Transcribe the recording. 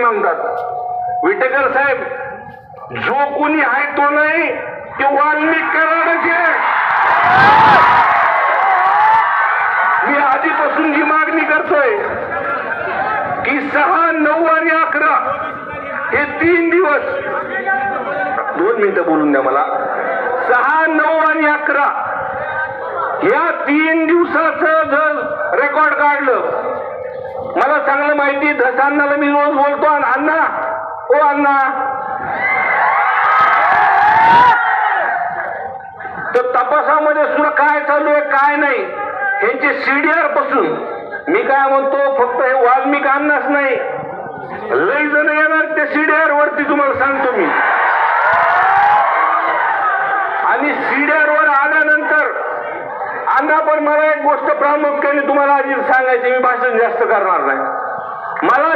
म्हणतात विटेकर साहेब, जो कोणी आहे तो नाही, ते वाल्मिक कराडच आहे. मी आधीपासून ही मागणी करतोय की 6, 9 आणि 11 हे 3 दिवस, 2 मिनिटं बोलून द्या मला. 6, 9 आणि 11 या 3 दिवसाचं जर रेकॉर्ड काढलं, मला चांगलं माहिती, धसांनाला मी रोज बोलतो, अण्णा ओ अण्णा, तर तपासामध्ये सुद्धा काय चालू आहे काय नाही ह्यांचे सीडीआर पासून मी काय म्हणतो, फक्त हे वाल्मिक अण्णाच नाही, लई जण येणार त्या सीडीआर वरती, तुम्हाला सांगतो मी. आणि सीडीआर वर आल्यानंतर अण्णा, पण मला एक गोष्ट प्रामुख्याने तुम्हाला आधी सांगायची, मी भाषण जास्त करणार नाही. मला